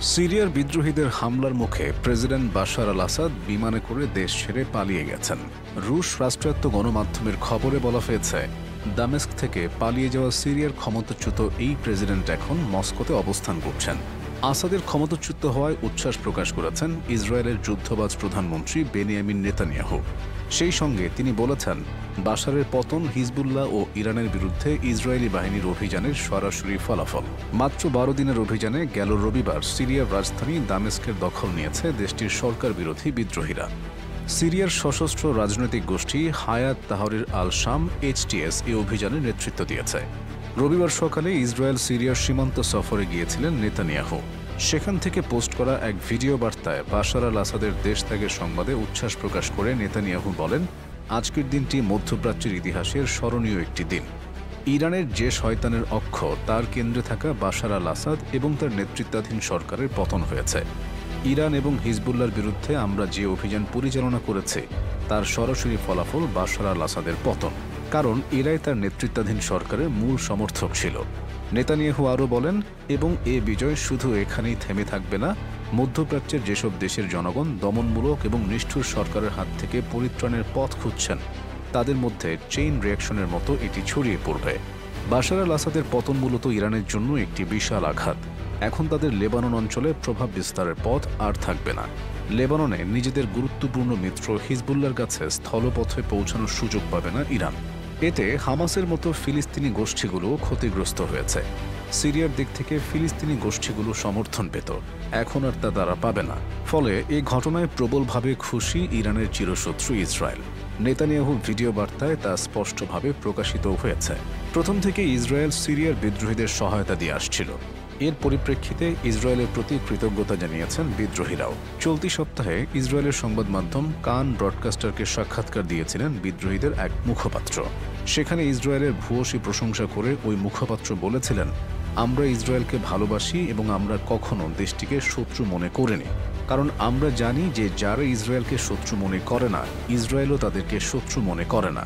সিরিয়ার বিদ্রোহীদের হামলার মুখে প্রেসিডেন্ট বাশার আল আসাদ বিমানে করে দেশ ছেড়ে পালিয়ে গেছেন। রুশ রাষ্ট্রায়ত্ত গণমাধ্যমের খবরে বলা হয়েছে, দামেস্ক থেকে পালিয়ে যাওয়া সিরিয়ার ক্ষমতাচ্যুত এই প্রেসিডেন্ট এখন মস্কোতে অবস্থান করছেন। আসাদের ক্ষমতাচ্যুত হওয়ায় উচ্ছ্বাস প্রকাশ করেছেন ইসরায়েলের যুদ্ধবাজ প্রধানমন্ত্রী বেনিয়ামিন নেতানিয়াহু। সেই সঙ্গে তিনি বলেছেন, বাশারের পতন হিজবুল্লাহ ও ইরানের বিরুদ্ধে ইসরায়েলি বাহিনীর অভিযানের সরাসরি ফলাফল। মাত্র ১২ দিনের অভিযানে গেল রবিবার সিরিয়ার রাজধানী দামেস্কের দখল নিয়েছে দেশটির সরকার বিরোধী বিদ্রোহীরা। সিরিয়ার সশস্ত্র রাজনৈতিক গোষ্ঠী হায়াত তাহরির আল শাম HTS এই অভিযানের নেতৃত্ব দিয়েছে। রবিবার সকালে ইসরায়েল সিরিয়ার সীমান্ত সফরে গিয়েছিলেন নেতানিয়াহু। সেখান থেকে পোস্ট করা এক ভিডিও বার্তায় বাশার আল আসাদের দেশ ত্যাগের সংবাদে উচ্ছ্বাস প্রকাশ করে নেতানিয়াহু বলেন, আজকের দিনটি মধ্যপ্রাচ্যের ইতিহাসের স্মরণীয় একটি দিন। ইরানের যে শয়তানের অক্ষ, তার কেন্দ্রে থাকা বাশার আল আসাদ এবং তার নেতৃত্বাধীন সরকারের পতন হয়েছে। ইরান এবং হিজবুল্লাহর বিরুদ্ধে আমরা যে অভিযান পরিচালনা করেছি, তার সরাসরি ফলাফল বাশার আল আসাদের পতন, কারণ এরাই তার নেতৃত্বাধীন সরকারের মূল সমর্থক ছিল। নেতানিয়াহু আরও বলেন, এবং এ বিজয় শুধু এখানেই থেমে থাকবে না। মধ্যপ্রাচ্যের যেসব দেশের জনগণ দমনমূলক এবং নিষ্ঠুর সরকারের হাত থেকে পরিত্রাণের পথ খুঁজছেন, তাদের মধ্যে চেইন রিয়াকশনের মতো এটি ছড়িয়ে পড়বে। বাশার আল আসাদের পতন মূলত ইরানের জন্য একটি বিশাল আঘাত। এখন তাদের লেবানন অঞ্চলে প্রভাব বিস্তারের পথ আর থাকবে না। লেবাননে নিজেদের গুরুত্বপূর্ণ মিত্র হিজবুল্লাহর কাছে স্থলপথে পৌঁছানোর সুযোগ পাবে না ইরান। এতে হামাসের মতো ফিলিস্তিনি গোষ্ঠীগুলো ক্ষতিগ্রস্ত হয়েছে। সিরিয়ার দিক থেকে ফিলিস্তিনি গোষ্ঠীগুলো সমর্থন পেত, এখন আর তা তারা পাবে না। ফলে এই ঘটনায় প্রবলভাবে খুশি ইরানের চিরশত্রু ইসরায়েল। নেতানিয়াহুর ভিডিও বার্তায় তা স্পষ্টভাবে প্রকাশিত হয়েছে। প্রথম থেকে ইসরায়েল সিরিয়ার বিদ্রোহীদের সহায়তা দিয়ে আসছিল। এর পরিপ্রেক্ষিতে ইসরায়েলের প্রতি কৃতজ্ঞতা জানিয়েছেন বিদ্রোহীরাও। চলতি সপ্তাহে ইসরায়েলের সংবাদ মাধ্যম কান ব্রডকাস্টারকে সাক্ষাৎকার দিয়েছিলেন বিদ্রোহীদের এক মুখপাত্র। সেখানে ইসরায়েলের ভূয়সী প্রশংসা করে ওই মুখপাত্র বলেছিলেন, আমরা ইসরায়েলকে ভালোবাসি এবং আমরা কখনো দেশটিকে শত্রু মনে করিনি, কারণ আমরা জানি যে যারা ইসরায়েলকে শত্রু মনে করে না, ইসরায়েলও তাদেরকে শত্রু মনে করে না।